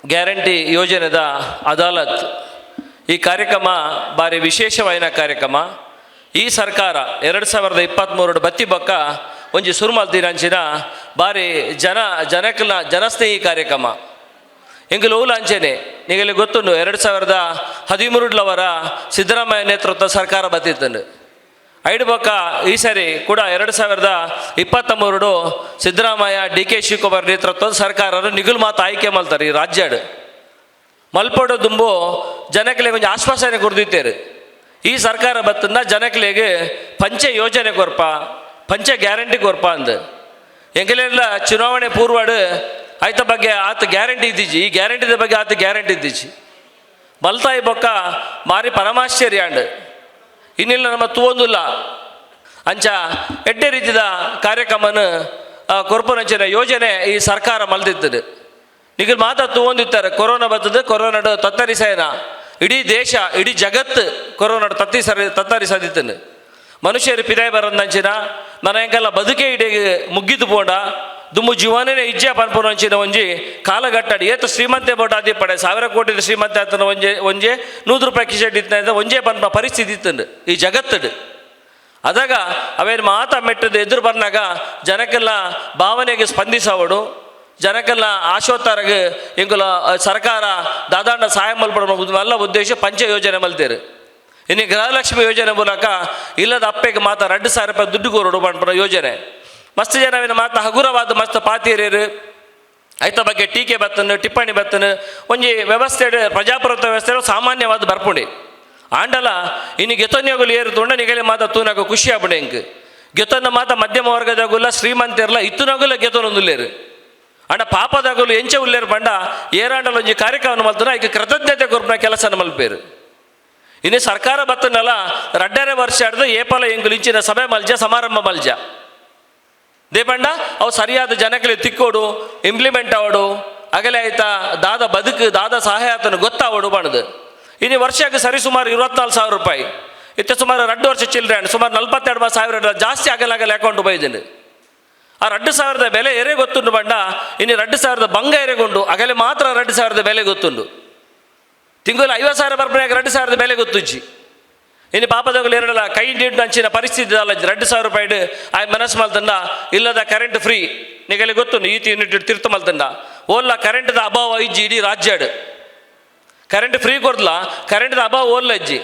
Guarantee ಯೋಜನೆದ ಅದಾಲತ್ ಈ ಕಾರ್ಯಕ್ರಮ ಭಾರಿ ವಿಶೇಷವಾದ ಕಾರ್ಯಕ್ರಮ. ಈ ಸರ್ಕಾರ 2023 ಬತ್ತಿ ಬೊಕ್ಕ ಒಂಜಿ ಸುರುಮಲ್ತಿನಂಚಿನ ಭಾರಿ ಜನಸ್ನೇಹಿ ಕಾರ್ಯಕ್ರಮ. ಎಂಗಲು ಊಲಾಂಚನೆ ನಿಗಲಿ ಗೊತ್ತುಂಡು 2013 ಸಿದ್ದರಾಮಯ್ಯ ನೇತೃತ್ವ ಸರ್ಕಾರ ಬತ್ತಿತ್ತಂಡು. ಐದು ಬೊಕ್ಕ ಈ ಸರಿ ಕೂಡ 2023 ಸಿದ್ದರಾಮಯ್ಯ DK ಶಿವಕುಮಾರ್ ನೇತೃತ್ವದ ಸರ್ಕಾರ ನಿಗುಲು ಮಾತು ಆಯ್ಕೆ ಮಲ್ತಾರೆ. ಈ ರಾಜ್ಯಡ್ ಮಲ್ಪೋಡು ದುಂಬು ಜನಕ್ಕೆ ಕೊಂಚ ಆಶ್ವಾಸನೆ ಕೊಡ್ದಿತ್ತೇರು. ಈ ಸರ್ಕಾರ ಬತ್ತನ್ನ ಜನಕ್ಕೆ ಪಂಚ ಯೋಜನೆ ಕೊರ್ಪ ಪಂಚ ಗ್ಯಾರಂಟಿ ಕೊರ್ಪ ಅಂದು ಎಂಗಲೆಲ್ಲ ಚುನಾವಣೆ ಪೂರ್ವಡ್ ಆಯ್ತ ಬಗ್ಗೆ ಆತ ಗ್ಯಾರಂಟಿ ಇದ್ದೀಜಿ, ಈ ಗ್ಯಾರಂಟಿದ ಬಗ್ಗೆ ಆತ ಗ್ಯಾರಂಟಿ ಇದ್ದೀಜಿ ಮಲ್ತಾಯಿ ಬೊಕ್ಕ ಮಾರಿ ಪರಮಾಶ್ಚರ್ಯ ಅಂಡ್ ಇನ್ನಿಲ್ಲ ನಮ್ಮ ತೂವೊಂದಿಲ್ಲ ಅಂಚ ಎಡ್ಡೆ ರೀತಿಯ ಕಾರ್ಯಕ್ರಮನ ಕೊರ್ಪುನಂಚಿನ ಯೋಜನೆ ಈ ಸರ್ಕಾರ ಮಲ್ದಿತ್ತದೆ. ನಿಗಲ್ ಮಾತಾ ತೂವೊಂದಿತ್ತಾರೆ ಕೊರೋನಾ ಬರ್ತದೆ, ಕೊರೋನಾಡು ತತ್ತರಿಸೇನ ಇಡೀ ದೇಶ ಇಡೀ ಜಗತ್ತು ಕೊರೋನಾಡು ತತ್ತರಿಸದಿತ್ತನು. ಮನುಷ್ಯರು ಪಿದಾಯ ಬರಂದಂಚಿನ ನನಗೆಲ್ಲ ಬದುಕೆ ಇಡೀ ಮುಗ್ಗಿದು ಪೋಂಡ ದುಮ್ಮು ಜೀವನೇ ಇಜ್ಜೆ ಪನ್ಪುನಂಚಿನ ಒಂಜಿ ಕಾಲಘಟ್ಟಾಡಿ ಏತು ಶ್ರೀಮಂತೆ ಬೋಟ ಅದಿ ಪಡೆ 1000 ಕೋಟಿ ಶ್ರೀಮಂತೆ ಆತನ ಒಂಜೆ 100 ರೂಪಾಯಿ ಕಿಶೆಟ್ ಇತ್ತ ಒಂಜೇ ಪನ್ಪ ಪರಿಸ್ಥಿತಿ ಇತ್ತಂಡು ಈ ಜಗತ್ತಡು. ಅದಾಗ ಅವೇನು ಮಾತಾ ಮೆಟ್ಟದು ಎದುರು ಬಂದಾಗ ಜನಕ್ಕೆಲ್ಲ ಭಾವನೆಗೆ ಸ್ಪಂದಿಸವಡು, ಜನಕ್ಕೆಲ್ಲ ಆಶೋತ್ತರಗೆ ಎಂಗುಲ ಸರ್ಕಾರ ದಾದಾಂಡ ಸಹಾಯ ಮಲ್ಪಡ ಎಲ್ಲ ಉದ್ದೇಶ ಪಂಚ ಯೋಜನೆ ಮಲ್ತೇರು. ಇನ್ನು ಗೃಹಲಕ್ಷ್ಮಿ ಯೋಜನೆ ಮೂಲಕ ಇಲ್ಲದ ಅಪ್ಪೆಗೆ ಮಾತಾ 2,000 ರೂಪಾಯಿ ದುಡ್ಡು ಕೊರೋಡು ಪನ್ಪಡ ಯೋಜನೆ ಮಸ್ತ್ ಜನವಿನ ಮಾತಾ ಹಗುರವಾದ ಮಸ್ತ್ ಪಾತಿರೇರು ಐತ ಬಗ್ಗೆ ಟೀಕೆ ಬತ್ತನು ಟಿಪ್ಪಣಿ ಬತ್ತನು ಒಂಜಿ ವ್ಯವಸ್ಥೆ ಪ್ರಜಾಪ್ರಭುತ್ವ ವ್ಯವಸ್ಥೆ ಸಾಮಾನ್ಯವಾದ ಬರ್ಪುಂಡಿ ಆಂಡಲ ಇನ್ನು ಗೆತನ್ಯಗಳು ಏರು ತುಂಡ ನಿಗಲಿ ಮಾತಾ ತೂನಾಗ ಖುಷಿ ಆಗ್ಬಿಡೆ ಇಂಕ್ ಗೆತನ ಮಾತಾ ಮಧ್ಯಮ ವರ್ಗದಾಗುಲ್ಲ ಶ್ರೀಮಂತಿರಲ್ಲ ಇತ್ತುನಾಗುಲ್ಲ ಗೆತನೊಂದುಲ್ಲೇರು ಅಂಡ ಪಾಪದಾಗಲು ಎಂಚೆ ಉಲ್ಲೇರು ಬಂಡ ಏರಾಂಡಲ ಒಂಜಿ ಕಾರ್ಯಕ್ರಮ ಮಲ್ತನ ಈಗ ಕೃತಜ್ಞತೆ ಕೊರ್ಪನ ಕೆಲಸನ ಮಲ್ಪೇರು. ಇನ್ನು ಸರ್ಕಾರ ಬತ್ತನಲ್ಲ 2.5 ವರ್ಷ ಆಡ್ದು ಏಪಲ ಎಂಗುಲು ಇಂಚಿನ ಸಭೆ ಮಲ್ಜ ಸಮಾರಂಭ ಮಲ್ಜ ದೇಪಂಡ ಅವು ಸರಿಯಾದ ಜನಕ್ಕೆ ತಿಕ್ಕೋಡು ಇಂಪ್ಲಿಮೆಂಟ್ ಆವಡು ಅಗಲೇ ಆಯ್ತಾ ದಾದ ಬದುಕು ದಾದ ಸಹಾಯ ಆತನ ಗೊತ್ತಾವಡು ಬಣದು. ಇನ್ನು ವರ್ಷಕ್ಕೆ ಸರಿ ಸುಮಾರು 24,000 ರೂಪಾಯಿ ಇತ್ತ ಸುಮಾರು 2 ವರ್ಷ ಚಿಲ್ಡ್ರೆ ಸುಮಾರು 42,000 ಜಾಸ್ತಿ ಆಗಲಾಗಲ್ಲ ಅಕೌಂಟ್ ಬೈದಿನಿ. ಆ 2,000 ಬೆಲೆ ಎರೆ ಗೊತ್ತುಂಡು ಬಂಡ ಇನ್ನು 2,000 ಬಂಗ ಎರೆಗೊಂಡು ಅಗಲೇ ಮಾತ್ರ 2,000 ಬೆಲೆ ಗೊತ್ತುಂಡು. ತಿಂಗಳು 50,000 ಬರ್ಪನೆಯಾಗ 2,000 ಬೆಲೆ ಗೊತ್ತುಜ್ಜಿ. ಇನ್ನು ಪಾಪದಾಗಲು ಎರಡಲ್ಲ ಕೈ ನೀಡಿನ ಅಂಚಿನ ಪರಿಸ್ಥಿತಿ ಅಲ್ಲ 2,000 ರೂಪಾಯಿ ಆ ಮನಸ್ಸು ಮಲ್ತಂಡ ಇಲ್ಲದ ಕರೆಂಟ್ ಫ್ರೀ ನಿಗಲಿ ಗೊತ್ತುಂಡು ಈತಿ ಯೂನಿಟ್ ತೀರ್ಥ ಮಲ್ತಂಡ ಓಲ್ಲ ಕರೆಂಟ್ದ ಅಭಾವ ಇಜ್ಜಿ ಇಡೀ ರಾಜ್ಯಡ್ ಕರೆಂಟ್ ಫ್ರೀ ಕೊಡ್ದಲ್ಲ ಕರೆಂಟ್ದ ಅಭಾವ ಓಲ್ಲ ಇಜ್ಜಿ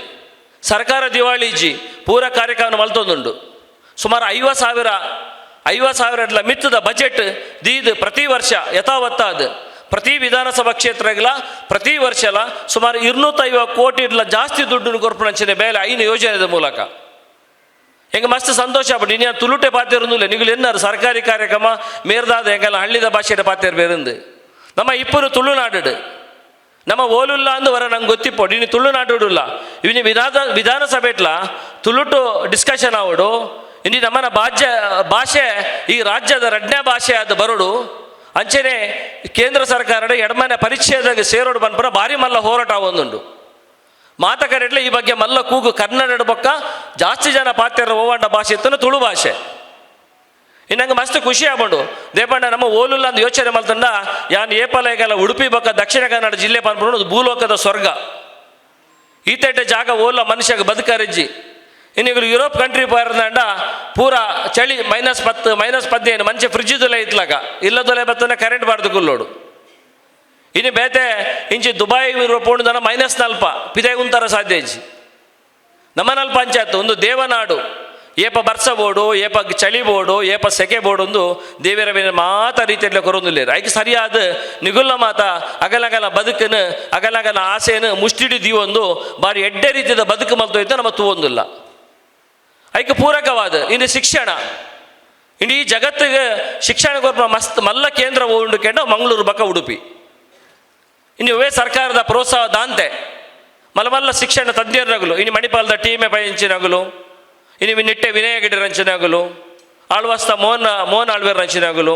ಸರ್ಕಾರ ದಿವಾಳಿ ಇಜ್ಜಿ ಪೂರ ಕಾರ್ಯಕ್ರಮ ಮಲ್ತೊಂದುಂಡು. ಸುಮಾರು 50,000 ಮಿತ್ತದ ಬಜೆಟ್ ದೀದ್ ಪ್ರತಿ ವರ್ಷ ಯಥಾವತ್ತಾದ ಪ್ರತಿ ವಿಧಾನಸಭಾ ಕ್ಷೇತ್ರಗಳ ಪ್ರತಿ ವರ್ಷಲ ಸುಮಾರು 250 ಕೋಟಿ ಜಾಸ್ತಿ ದುಡ್ಡು ಕೊರ್ಪಣಂಚಿನ ಬೇಲೆ 5 ಯೋಜನೆದ ಮೂಲಕ ಹೆಂಗೆ ಮಸ್ತ್ ಸಂತೋಷ ಆಗ್ಬಿಟ್ಟು ಇನ್ನು ತುಳುಟೆ ಪಾತಿರೊಂದಿಲ್ಲ ನಿಗುಲು ಎನ್ನಾರು ಸರ್ಕಾರಿ ಕಾರ್ಯಕ್ರಮ ಮೇರ್ದಾದ ಹೆಂಗೆಲ್ಲ ಹಳ್ಳಿದ ಭಾಷೆಯ ಪಾತಿರ್ ಬೇರಂದು ನಮ್ಮ ಇಪ್ಪರು ತುಳುನಾಡು ನಮ್ಮ ಓಲುಲ್ಲ ಅಂದು ನಂಗೆ ಗೊತ್ತಿಪ್ಪೋಡು ಇನ್ನು ತುಳುನಾಡುಲ್ಲ ಇನ್ನು ವಿಧಾನಸಭೆಟ್ಲ ತುಳುಟು ಡಿಸ್ಕಷನ್ ಆವಡು ಇನ್ನು ನಮ್ಮನ ಭಾಷೆ ಈ ರಾಜ್ಯದ 2ನೇ ಭಾಷೆ ಆದ ಬರೋಡು ಅಂಚೆನೆ ಕೇಂದ್ರ ಸರ್ಕಾರದ ಎಡಮನೆ ಪರಿಚ್ಛೇದಾಗ ಸೇರೋಡು ಬಂದ್ಪರ ಭಾರಿ ಮಲ್ಲ ಹೋರಾಟ ಒಂದುಂಡು ಮಾತಕರೆಟ್ಲೆ ಈ ಬಗ್ಗೆ ಮಲ್ಲ ಕೂಗು ಕನ್ನಡ ಬೊಕ್ಕ ಜಾಸ್ತಿ ಜನ ಪಾತ್ಯರ ಓವಾಂಡ ಭಾಷೆ ಇತ್ತು ತುಳು ಭಾಷೆ. ಇನ್ನಂಗೆ ಮಸ್ತ್ ಖುಷಿ ಆಗ್ಬಂಡು ದೇಪಂಡ ನಮ್ಮ ಓಲುಲ್ಲ ಅಂದು ಯೋಚನೆ ಮಲ್ತಂಡ ಯಾನ್ ಏಪಲೆಗೆಲ್ಲ ಉಡುಪಿ ಬೊಕ್ಕ ದಕ್ಷಿಣ ಕನ್ನಡ ಜಿಲ್ಲೆ ಬಂದ್ಬಿಡು ಭೂಲೋಕದ ಸ್ವರ್ಗ ಈತೇಟೆ ಜಾಗ ಓಲ್ಲ ಮನುಷ್ಯಗ ಬದುಕರಿಜ್ಜಿ. ಇನ್ನೀಗಲು ಯುರೋಪ್ ಕಂಟ್ರಿ ಪಾರ್ದಂಡ ಪೂರ ಚಳಿ -10 -15 ಮಂಚೆ ಫ್ರಿಜ್ಜುದೊಲೆ ಇತ್ಲಾಗ ಇಲ್ಲದೊಲೆ ಬತ್ತನ ಕರೆಂಟ್ ಬಾರ್ದು ಗುಲ್ಲೋಡು. ಇನ್ನು ಬೇತೆ ಇಂಚಿ ದುಬೈ ಪೋಣದನ -40 ಪಿದೆ ಉಂತರ ಸಾಧ್ಯ ಇಜ್ಜಿ ನಮ್ಮನಲ್ ಪಂಚಾಯತ್ ಒಂದು ದೇವನಾಡು ಏಪ ಬರ್ಸ ಬೋಡು ಏಪ ಚಳಿ ಬೋಡು ಏಪ ಸೆಕೆ ಬೋಡು ಒಂದು ದೇವರ ಮಾತ ರೀತಿಯಲ್ಲಿ ಕೊರೊಂದಿಲ್ಲ ಐಕೆ ಸರಿಯಾದ ನಿಗುಲ್ಲ ಮಾತ ಅಗಲಗಲ ಬದುಕನು ಅಗಲಗಲ ಆಸೆನು ಮುಷ್ಟಿಡಿದೀವಿ ಒಂದು ಬಾರಿ ಎಡ್ಡೆ ರೀತಿಯ ಬದುಕು ಮಲ್ತೋಯ್ತು ನಮ್ಮ ತೂವೊಂದಿಲ್ಲ ಐಕೆ ಪೂರಕವಾದ. ಇನ್ನು ಶಿಕ್ಷಣ ಇಡೀ ಜಗತ್ತಿಗೆ ಶಿಕ್ಷಣ ಕೊರ್ಪ ಮಸ್ತ್ ಮಲ್ಲ ಕೇಂದ್ರ ಉಂಡುಕೆಂಡ ಮಂಗಳೂರು ಬಕ್ಕ ಉಡುಪಿ ಇನ್ನು ಇವೇ ಸರ್ಕಾರದ ಪ್ರೋತ್ಸಾಹ ದಾಂತೆ ಮಲ್ಲ ಶಿಕ್ಷಣ ತಜ್ಞರನಗಲು ಇನ್ನು ಮಣಿಪಾಲದ ಟೀಮೆ ಪಯಂಚಿನಗಲು ಇನ್ನು ನಿಟ್ಟೆ ವಿನಯ ಗಿಡ ರಂಚಿನಗಲು ಆಳ್ವಾಸ್ತ ಮೋಹನ್ ಆಳ್ವೇರ್ ರಂಚಿನಗಲು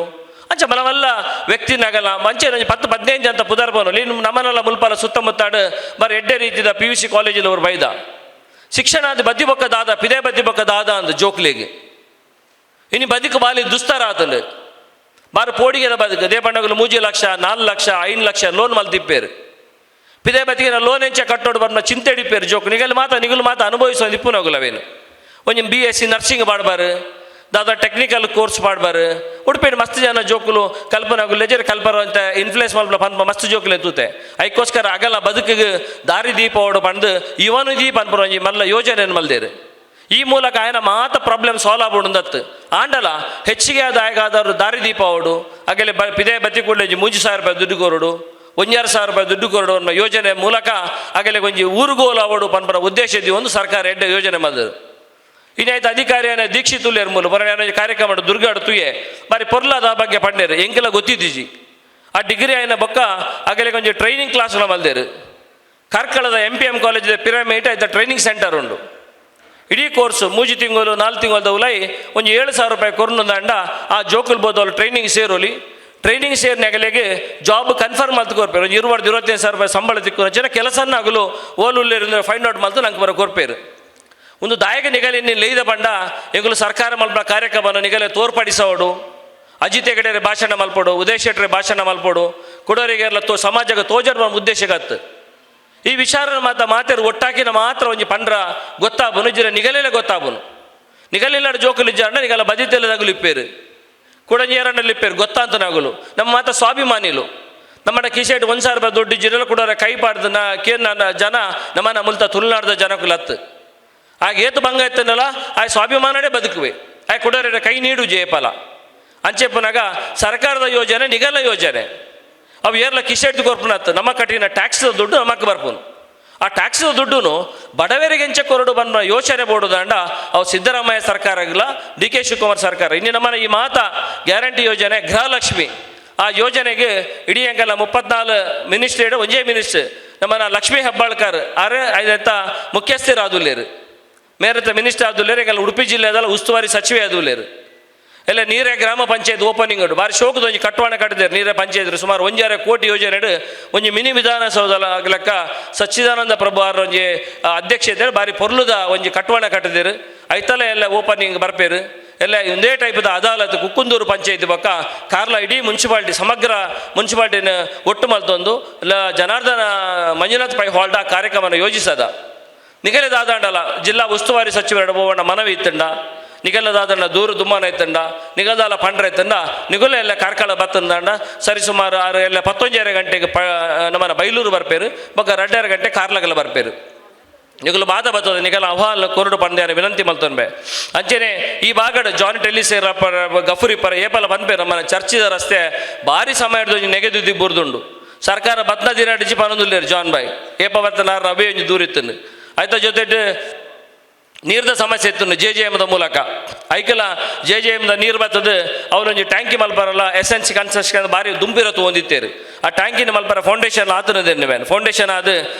ಅಂಚ ಮಲ್ಲ ವ್ಯಕ್ತಿನಾಗಲ್ಲ ಮಂಚೆ 10-15 ಅಂತ ಪುದರ್ಬೋನು ಇನ್ನು ನಮ್ಮನೆಲ್ಲ ಮುಲ್ಪಾಲ ಸುತ್ತಮುತ್ತಾಡು ಬಾರಿ ಎಡ್ಡೆ ರೀತಿಯ PUC ಕಾಲೇಜಲ್ಲಿ ಅವ್ರು ಬೈದ ಶಿಕ್ಷಣ ಅದು ಬದ್ದಿ ಬೊಕ್ಕ ದಾದ ಪಿದೆ ಬದ್ದಿ ಬೊಕ್ಕ ದಾದ ಅಂದು ಜೋಕ್ಲಿಗೆ ಇನ್ನು ಬದುಕು ಬಾಲಿ ದುಸ್ತರ ಆತಂದು ಬಾರು ಪೋಡಿಗೆದ ಬದುಕು ದೇ ಪಂಡಗಲು 3 ಲಕ್ಷ 4 ಲಕ್ಷ 5 ಲಕ್ಷ ಲೋನ್ ಮಲ್ತಿಪ್ಪೇರು ಪಿದೇ ಬತ್ತಿಗೆ ಲೋನ್ ಎಂಚ ಕಟ್ಟೋಡು ಬರ್ನ ಚಿಂತೆ ಹಿಡಿಪೇರು ಜೋಕು ನಿಗಲು ಮಾತ ಅನುಭವಿಸೋ ನಿಪ್ಪುನೋಗುಲವೇನು ಒಂಜಿ BSc ನರ್ಸಿಂಗ್ ಮಾಡ್ಬಾರು ದಾದ ಟೆಕ್ನಿಕಲ್ ಕೋರ್ಸ್ ಮಾಡ್ಬಾರು ಉಡುಪೇಡು ಮಸ್ತ್ ಜನ ಜೋಕುಲು ಕಲ್ಪನಾಗುಲು ಲೆಜರ್ ಕಲ್ಪರು ಅಂತ ಇನ್ಫ್ಲೂಯೆನ್ಸ್ ಮಲ್ಪನ ಪನ್ಪ ಮಸ್ತ್ ಜೋಕುಲು ಎತ್ತುತ್ತೆ ಅದಕ್ಕೋಸ್ಕರ ಆಗಲ್ಲ ಬದುಕಿಗೆ ದಾರಿ ದೀಪ ಓಡು ಪಂದು ಇವನು ದೀಪ ಅನ್ಪರು ಒಂಜಿ ಮಲ್ಲ ಯೋಜನೆ ಮಲ್ದೇರು ಈ ಮೂಲಕ ಆಯನ ಮಾತ ಪ್ರಾಬ್ಲಮ್ ಸಾಲ್ವ್ ಆಗ್ಬಿಡುಂದತ್ತು ಆಂಡಲ ಹೆಚ್ಚಿಗೆ ಆದಾಯಗಾದವರು ದಾರಿ ದೀಪ ಓಡು ಹಾಗೆಲ್ಲ ಪಿದೇ ಬತ್ತಿ ಕೂಡಲೇ 3,000 ರೂಪಾಯಿ ದುಡ್ಡು ಕೊರಡು 1,000 ರೂಪಾಯಿ ದುಡ್ಡು ಕೊರಡು ಅನ್ನೋ ಯೋಜನೆ ಮೂಲಕ ಹಾಗೆಲ್ಲ ಒಂಜಿ ಊರುಗೋಲು ಅವಡು ಪನ್ಪರ ಉದ್ದೇಶದಿ ಒಂದು ಸರ್ಕಾರ ಎಡ್ಡೆ ಯೋಜನೆ ಮಾಡಿದ್ರು ಇನ್ನಾಯ್ತು ಅಧಿಕಾರಿಯನ್ನ ದೀಕ್ಷಿತುಲ್ಯರ ಮೂಲ ಬರ ಕಾರ್ಯಕ್ರಮ ದುರ್ಗಾಡು ತುಯೆ ಬಾರಿ ಪೊರ್ಲಾದ ಬಗ್ಗೆ ಪಂಡೇರು ಎಂಕೆಲ್ಲ ಗೊತ್ತಿದ್ದೀಜಿ ಆ ಡಿಗ್ರಿ ಆಯ್ನ ಬೊಕ್ಕ ಹಾಗೆಲ್ಲ ಕೊಂಚ ಟ್ರೈನಿಂಗ್ ಕ್ಲಾಸ್ಗಳ ಮಲ್ದೇರು ಕಾರ್ಕಳದ MPM ಕಾಲೇಜ್ ಪಿರಮಿಡ್ ಆಯ್ತ ಟ್ರೈನಿಂಗ್ ಸೆಂಟರ್ ಉಂಡು ಇಡೀ ಕೋರ್ಸು 3 ತಿಂಗಳು 4 ತಿಂಗಳದ ಉಲೈ ಒಂದು 7,000 ರೂಪಾಯಿ ಕೊರ್ನಂದ ಆ ಜೋಕುಲ್ ಬೋದವ್ರು ಟ್ರೈನಿಂಗ್ ಸೇರೋಲಿ ಟ್ರೈನಿಂಗ್ ಸೇರಿನಾಗಲಿಗೆ ಜಾಬ್ ಕನ್ಫರ್ಮ್ ಮಲ್ತು ಕೊರ್ಪೇರು ಒಂದು 25,000 ರೂಪಾಯಿ ಸಂಬಳ ತಿಕ್ಕು ಜನ ಕೆಲಸನ ಆಗಲು ಓಲುಲ್ಲೇರು ಫೈಂಡ್ ಔಟ್ ಮಲ್ತು ನಂಗೆ ಬರೋ ಕೊರ್ಪೇರು ಒಂದು ದಾಯಕ ನಿಗಲಿ ಲೈದ ಬಂಡ ಎಂಗುಲು ಸರ್ಕಾರ ಮಲ್ಪ ಕಾರ್ಯಕ್ರಮವನ್ನು ನಿಗಲೆ ತೋರ್ಪಡಿಸೋಡು ಅಜಿತ್ ಹೆಗಡೆ ಭಾಷಣ ಮಲ್ಪೋಡು ಉದಯ್ ಶೆಟ್ಟರೆ ಭಾಷಣ ಮಲ್ಪೋಡು ಕೊಡೋರಿಗೆಲ್ಲ ಸಮಾಜಕ್ಕೆ ತೋಜಡ್ ಉದ್ದೇಶಗತ್ತು ಈ ವಿಚಾರ ಮಾತೇರು ಒಟ್ಟಾಕಿನ ಮಾತ್ರ ಒಂಜಿ ಪಂಡ್ರ ಗೊತ್ತಾಬುನು ಜಿರ ನಿಗಲೆಲ್ಲ ಗೊತ್ತಾಬುನು ನಿಗಲಿಲ್ಲಾಡು ಜೋಕುಲು ಇಜ್ಜಾಂಡ ನಿಗಲ ಬದಿತೆಲ್ಲದಾಗಲು ಇಪ್ಪೇರು ಕುಡಂಜೇರಣ್ಣಲ್ಲಿ ಇಪ್ಪೇರು ಗೊತ್ತಾಂತ ನಾಗುಲು ನಮ್ಮ ಮಾತ ಸ್ವಾಭಿಮಾನಿಲು ನಮ್ಮಡ ಕಿಶೆಟ್ 1,000 ರೂಪಾಯಿ ದುಡ್ಡು ಜಿರಲು ಕೂಡ ಕೈ ಪಾಡ್ದು ಜನ ನಮ್ಮನ್ನ ಮುಲ್ತ ತುಳುನಾಡ್ದ ಜನಕ್ಕೂ ಲತ್ತು ಆಗ ಏತು ಭಂಗ ಎತ್ತನಲ್ಲ ಆ ಸ್ವಾಭಿಮಾನನೇ ಬದುಕುವೆ ಆ ಕುಡೋರ ಕೈ ನೀಡು ಜಯಫಲ ಅಂಚೆಪ್ಪನಾಗ ಸರ್ಕಾರದ ಯೋಜನೆ ನಿಗಲ ಯೋಜನೆ ಅವು ಏರ್ಲ ಕಿಶೆಟ್ ಕೊರ್ಪುನತ್ತು ನಮ್ಮ ಕಟ್ಟಿನ ಟ್ಯಾಕ್ಸ್ದ ದುಡ್ಡು ನಮ್ಮಕ್ಕೆ ಬರ್ಪುನು ಆ ಟ್ಯಾಕ್ಸ್ದ ದುಡ್ಡು ಬಡವರಿಗೆ ಎಂಚ ಕೊರಡು ಬಂದ ಯೋಚನೆ ಬೋಡುದಂಡ ಅವು ಸಿದ್ದರಾಮಯ್ಯ ಸರ್ಕಾರ ಆಗಿಲ್ಲ DK ಶಿವಕುಮಾರ್ ಸರ್ಕಾರ ಇನ್ನು ನಮ್ಮನ್ನ ಈ ಮಾತ ಗ್ಯಾರಂಟಿ ಯೋಜನೆ ಗೃಹಲಕ್ಷ್ಮಿ ಆ ಯೋಜನೆಗೆ ಇಡೀ ಅಂಕಲ್ಲ 34 ಮಿನಿಸ್ಟ್ರೇಡ್ ಒಂಜೇ ಮಿನಿಸ್ಟ್ರ್ ನಮ್ಮನ್ನ ಲಕ್ಷ್ಮೀ ಹೆಬ್ಬಾಳ್ಕರ್ ಆರೆ ಐದತ್ತ ಮುಖ್ಯಸ್ಥರಾದುಲ್ಲೇರು ಮೇರತ್ತ ಮಿನಿಸ್ಟರ್ ಆದುಲ್ಲೇರು ಈಗ ಉಡುಪಿ ಜಿಲ್ಲೆದಲ್ಲ ಉಸ್ತುವಾರಿ ಸಚಿವೆ ಆದುಲ್ಲೇರು ಎಲ್ಲ ನೀರೇ ಗ್ರಾಮ ಪಂಚಾಯತ್ ಓಪನಿಂಗ್ ಉಂಟು ಬಾರಿ ಶೋಕದ ಒಂಜಿ ಕಟ್ಟವಾಣ ಕಟ್ಟಿದ್ದಾರೆ ನೀರೇ ಪಂಚಾಯತ್ ಸುಮಾರು 1,5 ಕೋಟಿ ಯೋಜನೆ ಒಂಜಿ ಮಿನಿ ವಿಧಾನಸೌಧ ಲೆಕ್ಕ ಸಚ್ಚಿದಾನಂದ ಪ್ರಭು ಅವರ ಒಂಜಿ ಅಧ್ಯಕ್ಷತೆ ಬಾರಿ ಪೊರ್ಲುದ ಒಂಜಿ ಕಟ್ಟವಾಣ ಕಟ್ಟಿದ್ದೀರು ಐತಲ್ಲ ಎಲ್ಲ ಓಪನಿಂಗ್ ಬರ್ಪೇರು ಎಲ್ಲ ಒಂದೇ ಟೈಪ್ದ ಅದಾಲತ್ ಕುಕ್ಕುಂದೂರು ಪಂಚಾಯತ್ ಬಕ್ಕ ಕಾರ್ಲ ಇಡೀ ಮುನ್ಸಿಪಾಲ್ಟಿ ಸಮಗ್ರ ಮುನ್ಸಿಪಾಲ್ಟಿನ ಒಟ್ಟು ಮಲ್ತೊಂದು ಜನಾರ್ದನ ಮಂಜುನಾಥ್ ಪೈ ಹಾಲ್ಡ ಕಾರ್ಯಕ್ರಮನ ಯೋಜಿಸದ ನಿಗಲೆದಾದಂಡಲ್ಲ ಜಿಲ್ಲಾ ಉಸ್ತುವಾರಿ ಸಚಿವರ ಬೋವಣ್ಣ ಮನವಿ ಇತ್ತಂಡ ನಿಗಲದಾದಂಡ ದೂರು ದುಮ್ಮಾನ ಇತ್ತಂಡ ನಿಗಲ್ದಾಲ ಪಂಡ್ರ ಇತ್ತಂಡ ನಿಗುಲ ಎಲ್ಲ ಕಾರ್ಕಳ ಬತ್ತಂದಂಡ ಸರಿ ಸುಮಾರು 11 ಗಂಟೆಗೆ ನಮ್ಮನ್ನ ಬೈಲೂರು ಬರ್ಪೇರು ಬೊಕ್ಕ 2 ಗಂಟೆ ಕಾರ್ಲಗೆಲ್ಲ ಬರ್ಪೇರು ನಿಗಲು ಬಾಧ ಬರ್ತದೆ ನಿಗಲ ಆಹ್ವಾನ ಕೊರಡು ಪಂದ್ಯಾನ ವಿನಂತಿ ಮಲ್ತೊನ್ಬೆ ಅಂಚೆನೆ ಈ ಬಾಗಡ್ ಜಾನ್ ಟೆಲಿಸೇರ್ ಗಫುರಿ ಪರ ಏಪಲ ಬಂದ್ಪೇರು ನಮ್ಮನ್ನ ಚರ್ಚಿದ ರಸ್ತೆ ಭಾರಿ ಸಮಯದ ನೆಗೆದು ಬುರ್ದುಂಡು ಸರ್ಕಾರ ಬತ್ನ ದಿನ ಡಿಜಿ ಪನೊಂದುಲ್ಲೇರು ಜಾನ್ ಬಾಯ್ ಏಪ ಬತ್ತನಾರ ಅವೇ ಒಂಜಿ ದೂರ ಇತ್ತನು ಆಯ್ತ ಜೊತೆ ನೀರ್ದ ಸಮಸ್ಯೆ ಇತ್ತು JJMದ ಮೂಲಕ ಐಕಲ JJMದ ನೀರು ಬರ್ತದೆ ಅವರೊಂದು ಟ್ಯಾಂಕಿ ಮಲ್ಪರಲ್ಲ SNC ಕನ್ಸ್ಟ್ರಕ್ಷನ್ ಬಾರಿ ದುಂಬಿರತ್ತು ಹೊಂದಿತ್ತೇರು ಆ ಟ್ಯಾಂಕಿನ ಮಲ್ಪರ ಫೌಂಡೇಶನ್ ಆತನದೇನು ವೇನು ಫೌಂಡೇಶನ್ ಅದು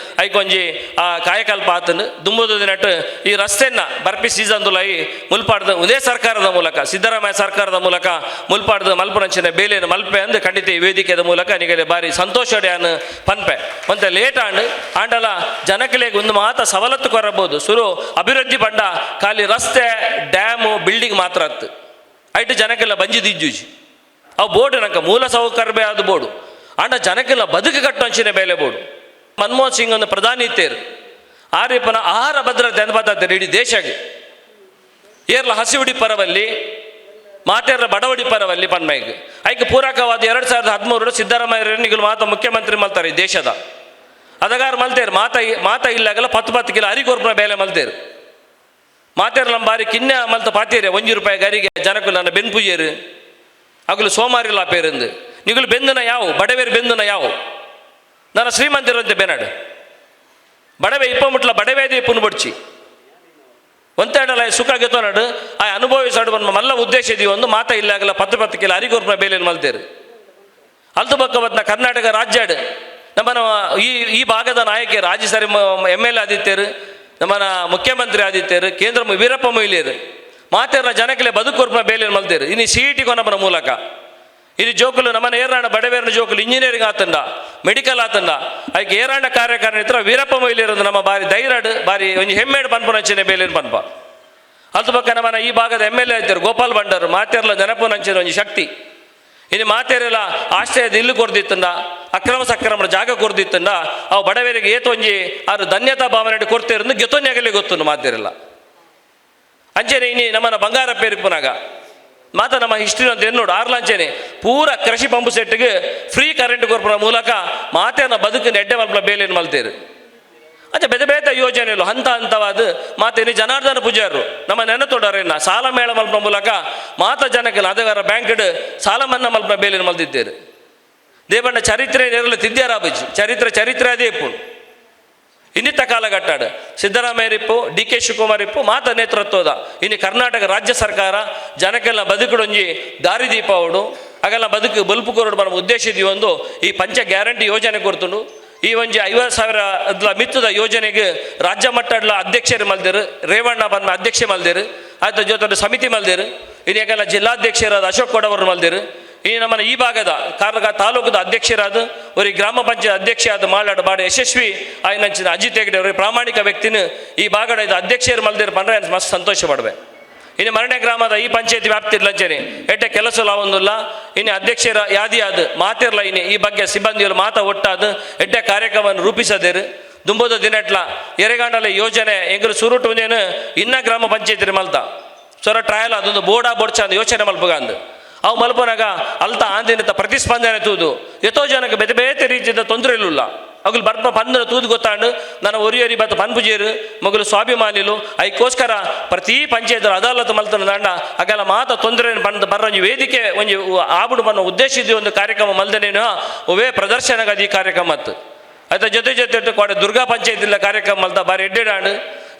ಐಕೊಂಜಿ ಆ ಕಾಯಕಲ್ಪ ಆತನು ದುಂಬುದು ದಿನಟ್ಟು ಈ ರಸ್ತೆನ ಬರ್ಪಿ ಸೀಸನ್ದುಲೈ ಮುಲ್ಪಾಡ್ದು ಒಂದೇ ಸರ್ಕಾರದ ಮೂಲಕ ಸಿದ್ದರಾಮಯ್ಯ ಸರ್ಕಾರದ ಮೂಲಕ ಮುಲ್ಪಾಡ್ದು ಮಲ್ಪುರಂಚಿನ ಬೇಲೆಯನ್ನು ಮಲ್ಪೆ ಅಂದು ಖಂಡಿತ ಈ ವೇದಿಕೆಯ ಮೂಲಕ ನಿಗಲೆ ಬಾರಿ ಸಂತೋಷಡ್ಯಾನು ಪನ್ಪೆ ಮತ್ತೆ ಲೇಟ್ ಆಂಡಲ ಜನಕಲೆಗೆ ಒಂದು ಮಾತ ಸವಲತ್ತು ಕೊರಬಹುದು ಸುರು ಅಭಿವೃದ್ಧಿ ಪಂಡ ಖಾಲಿ ರಸ್ತೆ ಡ್ಯಾಮು ಬಿಲ್ಡಿಂಗ್ ಮಾತ್ರ ಅತ್ತು ಐಟು ಜನಕ್ಕೆಲ್ಲ ಬಂಜಿದಿಜ್ಜುಜಿ ಅವು ಬೋರ್ಡು ನಂಗೆ ಮೂಲ ಸೌಕರ್ಯ ಆದ ಬೋರ್ಡು ಆಂಡ ಜನಕ್ಕೆಲ್ಲ ಬದುಕು ಕಟ್ಟು ಹಂಚಿನ ಬೇಲೆ ಬೋರ್ಡು ಮನಮೋಹನ್ ಸಿಂಗ್ ಒಂದು ಪ್ರಧಾನಿ ಇತ್ತೇರು ಆರ್ಯಪ್ಪನ ಆಹಾರ ಭದ್ರತೆ ಅಂತ ಬರ್ತದೆ ಇಡೀ ದೇಶಕ್ಕೆ ಏರ್ಲ ಹಸಿವುಡಿ ಪರವಲ್ಲಿ ಮಾತೇರ ಬಡವಡಿ ಪರವಲ್ಲಿ ಪನ್ಮೈಗೆ ಐಕೆ ಪೂರಕವಾದ 2013 ಸಿದ್ದರಾಮಯ್ಯ ನಿಗಲು ಮಾತ ಮುಖ್ಯಮಂತ್ರಿ ಮಲ್ತಾರೆ ಈ ದೇಶದ ಅದಗಾರ ಮಲ್ತೇರು ಮಾತ ಇಲ್ಲಾಗಲ್ಲ 10 ಕಿಲೋ ಅರಿಗೊರ್ಪನ ಬೇಲೆ ಮಲ್ತೇರು ಮಾತೇರು ನಮ್ಮ ಬಾರಿ ಕಿನ್ನ ಮಲ್ತ ಪಾತೇರಿ 1 ರೂಪಾಯಿ ಗರಿಗೆ ಜನಕ್ಕೂ ನನ್ನ ಬೆನ್ ಪೂಜೇರು ಅಗಲು ಸೋಮಾರಿಲ್ಲ ಪೇರಂದು ನಿಗಲು ಬೆಂದನ ಯಾವ ಬಡವೇರು ಬೆಂದನ ಯಾವ ನನ್ನ ಶ್ರೀಮಂತಿರಂತೆ ಬೆನಾಡು ಬಡವೆ ಇಪ್ಪ ಮುಟ್ಲ ಬಡವೇದಿ ಪುನ್ಬಡ್ಚಿ ಒಂತೆಡಲ ಸುಖ ಗೆತ್ತೋನಾಡು ಆ ಅನುಭವಿಸಾಡು ಬಂದು ಮಲ್ಲ ಉದ್ದೇಶ ಇದೀವಿ ಒಂದು ಮಾತ ಇಲ್ಲಾಗಲ್ಲ 10 ಕಿಲೋ ಅರಿಗೊರ್ಪನ ಬೇಲೆಯನ್ನು ಮಲ್ತೇರು ಅಲ್ತು ಪಕ್ಕ ಬತ್ನ ಕರ್ನಾಟಕ ರಾಜ್ಯಾಡು ನಮ್ಮನ ಈ ಭಾಗದ ನಾಯಕಿಯರು ರಾಜ್ಯ ಸರಿ MLA ಆದಿತ್ಯರು ನಮ್ಮನ ಮುಖ್ಯಮಂತ್ರಿ ಆದಿತ್ಯರು ಕೇಂದ್ರ ವೀರಪ್ಪ ಮೊಯ್ಲಿಯರು ಮಾತೇರ ಜನಕ್ಕೆ ಬದುಕೊರ್ಪನ ಬೇಲೆಯನ್ನು ಮಲ್ತೇರು ಇನ್ನು CET ಕೊನಪನ ಮೂಲಕ ಇದು ಜೋಕುಲು ನಮ್ಮನ ಏರಾಣ ಬಡವೇರನ ಜೋಕುಲು ಇಂಜಿನಿಯರಿಂಗ್ ಆತಂಡ ಮೆಡಿಕಲ್ ಆತಂಡ ಅದಕ್ಕೆ ಏರಾಣ ಕಾರ್ಯಕಾರಣ ಇತ್ರ ವೀರಪ್ಪ ಮೊಯ್ಲಿಯರು ನಮ್ಮ ಬಾರಿ ಧೈರ್ಯಡ್ ಬಾರಿ ಒಂದು ಹೆಮ್ಮೆಡು ಪನ್ಪುನಂಚಿನ ಬೇಲೆಯನ್ನು ಪನ್ಪ ಅಲ್ತು ಪಕ್ಕ ನಮ್ಮನ ಈ ಭಾಗದ MLA ಆಯ್ತಾರು ಗೋಪಾಲ್ ಬಂಡರು ಮಾತೇರ್ಲ ನೆನಪುನಂಚಿನ ಒಂದು ಶಕ್ತಿ ಇನ್ನು ಮಾತೇರೆಲ್ಲ ಆಶ್ರಯದ ಇಲ್ಲು ಕೊರ್ದಿತ್ತಂಡ ಅಕ್ರಮ ಸಕ್ರಮಣ ಜಾಗ ಕೊರ್ದಿತ್ತಂಡ ಅವು ಬಡವರಿಗೆ ಏತೊಂಜಿ ಆರು ಧನ್ಯತಾ ಭಾವನೆ ಕೊಡ್ತಿರಂದು ಗೆತೊನ್ಯಾಗಲೇ ಗೊತ್ತು ಮಾತೇರೆಲ್ಲ ಅಂಚೆನೆ ಇನ್ನು ನಮ್ಮನ ಬಂಗಾರ ಪೇರಿಪ್ಪನಾಗ ಮಾತ ನಮ್ಮ ಹಿಸ್ಟ್ರಿ ಅಂತ ನೋಡು ಆರ್ಲಾಂಚೆನೆ ಪೂರ ಕೃಷಿ ಪಂಪ್ ಸೆಟ್ಗೆ ಫ್ರೀ ಕರೆಂಟ್ ಕೊರ್ಪನ ಮೂಲಕ ಮಾತೇನ ಬದುಕಿನ ಎಡ್ಡೆ ಮಲ್ಪನ ಬೇಲೇನು ಮಲ್ತೇರು ಅಂಚೆ ಬೇತೆ ಬೇತೆ ಯೋಜನೆಗಳು ಹಂತ ಹಂತವಾದ ಮಾತೇನಿ ಜನಾರ್ದನ ಪೂಜಾರರು ನಮ್ಮ ನೆನತೊಡರೇನ ಸಾಲ ಮೇಳ ಮಲ್ಪನ ಮೂಲಕ ಮಾತ ಜನಕ್ಕೆ ಅದಗಾರ ಬ್ಯಾಂಕ್ ಸಾಲ ಮನ್ನಾ ಮಲ್ಪನ ಬೇಲೇನು ಮಲ್ದಿದ್ದೇರು ದೇವಣ್ಣ ಚರಿತ್ರೆ ನೆರಳು ತಿದ್ಯಾರಾಬಜ್ಜಿ ಚರಿತ್ರೆ ಅದೇ ಇಪ್ಪು ಇನ್ನಿತ್ತ ಕಾಲಘಟ್ಟಾಡು ಸಿದ್ದರಾಮಯ್ಯರಿಪ್ಪು ಡಿ ಕೆ ಶಿವಕುಮಾರ್ ಇಪ್ಪು ಮಾತ ನೇತೃತ್ವದ ಇನ್ನು ಕರ್ನಾಟಕ ರಾಜ್ಯ ಸರ್ಕಾರ ಜನಕ್ಕೆಲ್ಲ ಬದುಕುಡೊಂಜಿ ದಾರಿದೀಪ ಅವಡು ಹಾಗೆಲ್ಲ ಬದುಕು ಬಲ್ಪು ಕೊರಡು ಬರೋ ಉದ್ದೇಶಿದ್ದೀವಿ ಒಂದು ಈ ಪಂಚ ಗ್ಯಾರಂಟಿ ಯೋಜನೆ ಕೊಡ್ತುಂಡು ಈ ಒಂಜಿ 50,000 ಮಿತ್ತದ ಯೋಜನೆಗೆ ರಾಜ್ಯ ಮಟ್ಟದ ಅಧ್ಯಕ್ಷರು ಮಲ್ದೇರು ರೇವಣ್ಣ ಬಂದ ಅಧ್ಯಕ್ಷೆ ಮಲ್ದೇರು ಆಯ್ತು ಜೊತೆ ಸಮಿತಿ ಮಲ್ದೇರು ಇನ್ನೇಕೆಲ್ಲ ಜಿಲ್ಲಾಧ್ಯಕ್ಷರಾದ ಅಶೋಕ್ ಕೊಡವರು ಮಲ್ದೇರು ಈ ನಮ್ಮನ್ನ ಈ ಭಾಗದ ತಾಲೂಕದ ಅಧ್ಯಕ್ಷರಾದ ಅವರಿಗೆ ಗ್ರಾಮ ಪಂಚಾಯತ್ ಅಧ್ಯಕ್ಷ ಆದ ಮಾಲಾಡ ಬಾಡ ಯಶಸ್ವಿ ಆಯ್ನಂಚಿನ ಅಜಿತ್ ಹೆಗ್ಡೆ ಅವರಿಗೆ ಪ್ರಾಮಾಣಿಕ ವ್ಯಕ್ತಿನ ಈ ಭಾಗದ ಇದು ಅಧ್ಯಕ್ಷರು ಮಲ್ದಿರು ಬಂದ್ರೆ ಮಸ್ತ್ ಸಂತೋಷ ಪಡ್ಬೆ ಇನ್ನು ಮರಣ್ಯ ಗ್ರಾಮದ ಈ ಪಂಚಾಯತಿ ವ್ಯಾಪ್ತಿ ಲಂಚನೆ ಎಡ್ಡೆ ಕೆಲಸ ಲಾವೊಂದಿಲ್ಲ ಇನ್ನು ಅಧ್ಯಕ್ಷರ ಯಾದಿ ಆದ ಮಾತಿರ್ಲ ಇನ್ನು ಈ ಬಗ್ಗೆ ಸಿಬ್ಬಂದಿಗಳು ಮಾತ ಒಟ್ಟಾದ ಎಡ್ಡೆ ಕಾರ್ಯಕ್ರಮವನ್ನು ರೂಪಿಸದೇರು ದುಂಬೋದ ದಿನಟ್ಲ ಎರೆಗಾಂಡಲ ಯೋಜನೆ ಎಂಗಲು ಸುರುಟು ಇನ್ನ ಗ್ರಾಮ ಪಂಚಾಯತಿ ಮಲ್ತ ಸೊರ ಟ್ರಯಲ್ ಅದೊಂದು ಬೋರ್ಡ್ಚ ಅಂದ ಯೋಚನೆ ಮಲ್ಪಗ ಅಂದು ಅವು ಮಲ್ಪನಾಗ ಅಲ್ತ ಆಂದಿನ ಪ್ರತಿಸ್ಪಂದನೆ ತೂದು ಎಷ್ಟೋ ಜನಕ್ಕೆ ಬೇತೆ ಬೇತೆ ರೀತಿಯ ತೊಂದರೆ ಇಲ್ಲ ಅಗಲು ಬರ್ಪ ಪಂದನ ತೂದು ಗೊತ್ತಾಂಡು ನನ್ನ ಒರಿಯರಿ ಬತ್ತ ಪನ್ಪುಜೇರು ಮಗಲು ಸ್ವಾಭಿಮಾನಿಲು ಅದಕ್ಕೋಸ್ಕರ ಪ್ರತಿ ಪಂಚಾಯತ್ ಅದಾಲತ್ ಮಲ್ತನ ದಂಡ ಆಗಲ್ಲ ಮಾತ ತೊಂದರೆ ಬಂದು ಬರೋಂಜಿ ವೇದಿಕೆ ಒಂಜಿ ಆಬುಡು ಬನ್ನೋ ಉದ್ದೇಶಿದ್ದು ಒಂದು ಕಾರ್ಯಕ್ರಮ ಮಲ್ದನೇನು ಒವೇ ಪ್ರದರ್ಶನಗಾದ ಈ ಕಾರ್ಯಕ್ರಮ ಅತ್ತು ಆಯ್ತಾ ಜೊತೆ ಕೊಡೆ ದುರ್ಗಾ ಪಂಚಾಯತ್ ಇಲ್ಲ ಕಾರ್ಯಕ್ರಮ ಮಲ್ತ ಬಾರಿ ಎಡ್ಡೆಡಾಂಡು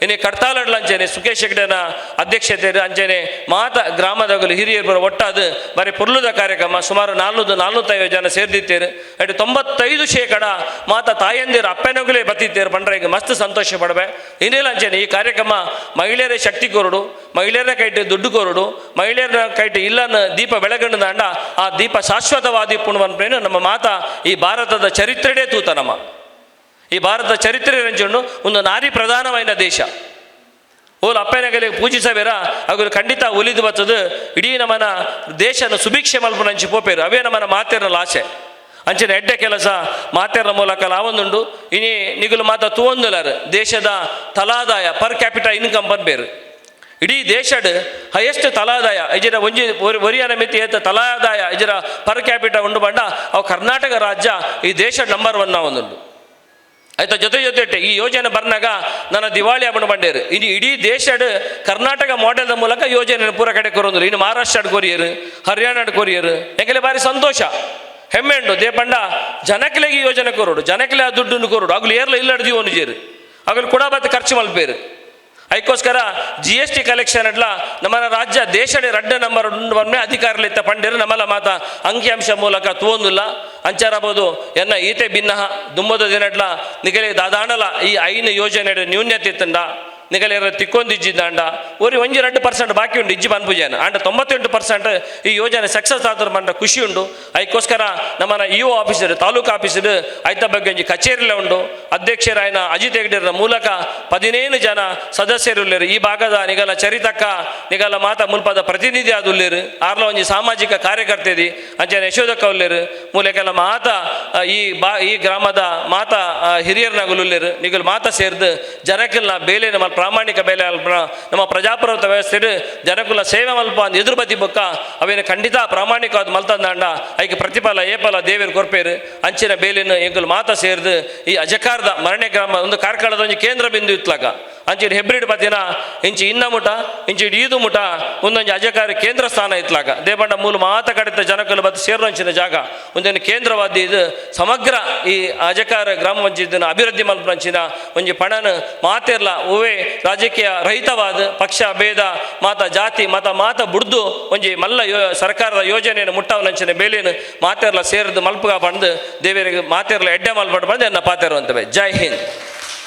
ಇನ್ನು ಕಡ್ತಾಲಡ್ಲ ಅಂಚೆನೆ ಸುಖೇಶ್ ಹೆಗ್ಡೆನ ಅಧ್ಯಕ್ಷತೆ ಅಂಚೆನೆ ಮಾತ ಗ್ರಾಮದಾಗಲು ಹಿರಿಯರು ಒಟ್ಟಾದ ಬಾರಿ ಪುರ್ಲುದ ಕಾರ್ಯಕ್ರಮ ಸುಮಾರು 450 ಜನ ಸೇರ್ದಿತ್ತೇರು ಅಡಿ 95% ಮಾತ ತಾಯಂದಿರು ಅಪ್ಪನಗುಲೇ ಬತ್ತಿತ್ತೇರು ಬಂದ್ರೆ ಈಗ ಮಸ್ತ್ ಸಂತೋಷ ಪಡಬೆ ಇನ್ನೇನು ಅಂಚೆನೆ ಈ ಕಾರ್ಯಕ್ರಮ ಮಹಿಳೆಯರ ಶಕ್ತಿ ಕೊರಡು ಮಹಿಳೆಯರ ಕೈಟ್ ದುಡ್ಡು ಕೊರಡು ಮಹಿಳೆಯರ ಕೈಟ್ ಇಲ್ಲನ ದೀಪ ಬೆಳಗಂಡು ದಾಂಡ ಆ ದೀಪ ಶಾಶ್ವತವಾದಿ ಪುಣ್ವನ್ಪೇನು ನಮ್ಮ ಮಾತ ಈ ಭಾರತದ ಚರಿತ್ರೆಡೇ ತೂತ ನಮ್ಮ ಈ ಭಾರತದ ಚರಿತ್ರೆ ರಂಜನ್ನು ಒಂದು ನಾರಿ ಪ್ರಧಾನವಾದ ದೇಶ ಓಲು ಅಪ್ಪನಗಲಿಗೆ ಪೂಜಿಸಬೇರ ಅವರು ಖಂಡಿತ ಒಲಿದು ಬರ್ತದೆ ಇಡೀ ನಮ್ಮನ ದೇಶನ ಸುಭಿಕ್ಷೆ ಮಲ್ಪನ ಹಂಚಿ ಪೋಪೇರು ಅವೇ ನಮ್ಮನ ಮಾತೇರಲ್ಲ ಆಸೆ ಅಂಚಿನ ಎಡ್ಡೆ ಕೆಲಸ ಮಾತೇರ ಮೂಲಕ ಲಾವೊಂದುಂಡು ಇನಿ ನಿಗುಲು ಮಾತ ತೂವೊಂದುಲರು ದೇಶದ ತಲಾದಾಯ ಪರ್ ಕ್ಯಾಪಿಟಲ್ ಇನ್ಕಮ್ ಬಂದ್ಬೇರು ಇಡೀ ದೇಶಡ್ ಹೈಯೆಸ್ಟ್ ತಲಾದಾಯ ಇಜರ ಒಂಜಿ ಒರಿಯನ ಮಿತಿ ಏತ ತಲಾದಾಯ ಇಜರ ಪರ್ ಕ್ಯಾಪಿಟಲ್ ಉಂಡು ಬಂಡ ಅವು ಕರ್ನಾಟಕ ರಾಜ್ಯ ಈ ದೇಶ ನಂಬರ್ 1 ಒಂದುಂಡು ಆಯ್ತಾ ಜೊತೆ ಈ ಯೋಜನೆ ಬರ್ನಾಗ ನನ್ನ ದಿವಾಳಿ ಹಬ್ಬನ ಬಂಡೇರು ಇನ್ನು ಇಡೀ ದೇಶಡ್ ಕರ್ನಾಟಕ ಮಾಡೆಲ್ದ ಮೂಲಕ ಯೋಜನೆ ಪೂರ ಕಡೆ ಕೊರೋದು ಇನ್ನು ಮಹಾರಾಷ್ಟ್ರ ಕೊರಿಯರು ಹರಿಯಾಣ ಕೊರಿಯರು ಯಾಕೆಲೆ ಬಾರಿ ಸಂತೋಷ ಹೆಮ್ಮೆ ಉಂಡು ದೇಪಂಡ ಜನಕ್ಲೆಗೆ ಯೋಜನೆ ಕೊರೋಡು ಜನಕ್ಲೆ ಆ ದುಡ್ಡನ್ನು ಕೊರೋಡು ಆಗಲು ಏರ್ಲ ಇಲ್ಲಡ್ದಿ ಒಂದು ಜೇರು ಆಗಲು ಕೂಡ ಬತ್ತೆ ಖರ್ಚು ಮಲ್ಪೇರು ಅದಕ್ಕೋಸ್ಕರ GST ಕಲೆಕ್ಷನ್ ಅಡ್ಲ ನಮ್ಮ ರಾಜ್ಯ ದೇಶದ 2 ನಂಬರ್ 1 ಅಧಿಕಾರಲಿತ್ತ ಪಂಡೇರು ನಮ್ಮಲ್ಲ ಮಾತ ಅಂಕಿಅಂಶ ಮೂಲಕ ತೂವೊಂದಿಲ್ಲ ಅಂಚಾರಬಹುದು ಎನ್ನ ಈತೆ ಭಿನ್ನ ದುಂಬದ ದಿನಡ್ಲ ನಿಗಲೆ ದಾದಾಣಲ ಈ ಐನು ಯೋಜನೆ ನ್ಯೂನ್ಯತೆ ಇತ್ತಂಡ ನಿಗಲೆ ತಿಕ್ಕೊಂದಿಜ್ಜಿದ್ದಾಂಡ ಒರಿ 1-2% ಬಾಕಿ ಉಂಡು ಇಜ್ಜಿ ಬನ್ಪುಜೇನ ಆಂಡ 98% ಈ ಯೋಜನೆ ಸಕ್ಸಸ್ ಆದ್ರೆ ಬಂದ ಖುಷಿ ಉಂಡು ಅದಕ್ಕೋಸ್ಕರ ನಮ್ಮನ EO ಆಫೀಸರ್ ತಾಲೂಕು ಆಫೀಸರ್ ಆಯ್ತ ಬಗ್ಗೆ ಒಂಜಿ ಕಚೇರಿಲ ಉಂಡು ಅಧ್ಯಕ್ಷರಾಯನ ಅಜಿತ್ ಹೆಗ್ಡೆರ ಮೂಲಕ 17 ಜನ ಸದಸ್ಯರು ಉಳ್ಳೇರು ಈ ಭಾಗದ ನಿಗಲ ಚರಿತಕ್ಕ ನಿಗಲ ಮಾತ ಮುಲ್ಪದ ಪ್ರತಿನಿಧಿ ಆದ ಉಳ್ಳೇರು ಆರ್ಲ ಒಂಜಿ ಸಾಮಾಜಿಕ ಕಾರ್ಯಕರ್ತೆದಿ ಅಂಚನೆ ಯಶೋದಕ್ಕ ಉಳ್ಳೇರು ಮೂಲೆಗೆಲ್ಲ ಮಾತ ಈ ಗ್ರಾಮದ ಮಾತ ಹಿರಿಯರ್ನಾಗಲು ಉಳ್ಳೇರು ನಿಗಲು ಮಾತ ಸೇರ್ದು ಜನಕ್ಕೆಲ್ಲ ಬೇಲೆ ನಮ್ಮ ಪ್ರಾಮಾಣಿಕ ಬೆಲೆ ಅಲ್ಪ ನಮ್ಮ ಪ್ರಜಾಪ್ರಭುತ್ವ ವ್ಯವಸ್ಥೆ ಜನಕುಲ ಸೇವೆ ಮಲ್ಪ ಅಂದ್ ಎದುರು ಬದಿ ಬೊಕ್ಕ ಅವೇನು ಖಂಡಿತ ಪ್ರಾಮಾಣಿಕವಾದ ಮಲ್ತಂದಾಂಡ ಐಕೆ ಪ್ರತಿಫಲ ಏಪಲ ದೇವೇರು ಕೊರ್ಪೇರು ಅಂಚಿನ ಬೇಲಿನ ಎಂಕುಲು ಮಾತ ಸೇರ್ದು ಈ ಅಜಕಾರದ ಮರಣ್ಯ ಗ್ರಾಮ ಒಂದು ಕಾರ್ಕಳದ ಒಂದು ಕೇಂದ್ರ ಬಿಂದು ಇತ್ಲಾಗ ಅಂಚಿನ ಹೆಬ್ರಿಡ್ ಬತ್ತಿನ ಇಂಚಿ ಇನ್ನ ಮುಟ ಇಂಚಿ ಈದು ಮುಟ ಒಂದೊಂದು ಅಜಕಾರಿ ಕೇಂದ್ರ ಸ್ಥಾನ ಇತ್ಲಾಗ ದೇಪಂಡ ಮೂಲ ಮಾತ ಕಡಿತ ಜನಕಲು ಬತ್ತು ಸೇರುವಂಚಿನ ಜಾಗ ಒಂದೊಂದು ಕೇಂದ್ರವಾದಿ ಇದು ಸಮಗ್ರ ಈ ಅಜಕಾರ ಗ್ರಾಮ ಪಂಚಾಯತ್ ಅಭಿವೃದ್ಧಿ ಮಲ್ಪಂಚಿನ ಒಂಜಿ ಪಣನ ಮಾತೆರ್ಲ ಓವೇ ರಾಜಕೀಯ ರಹಿತವಾದ ಪಕ್ಷ ಭೇದ ಮಾತ ಜಾತಿ ಮಾತ ಬುಡ್ದು ಒಂಜಿ ಮಲ್ಲ ಸರ್ಕಾರದ ಯೋಜನೆಯನ್ನು ಮುಟ್ಟವನಂಚಿನ ಬೇಲೇನು ಮಾತೆರ್ಲ ಸೇರಿದು ಮಲ್ಪಗ ಬಂದು ದೇವರಿಗೆ ಮಾತೆರ್ಲ ಎಡ್ಡೆ ಮಲ್ಪಟ್ಟು ಬಂದು ಎನ್ನ ಪಾತೆರು ಅಂತವೆ. ಜೈ ಹಿಂದ್.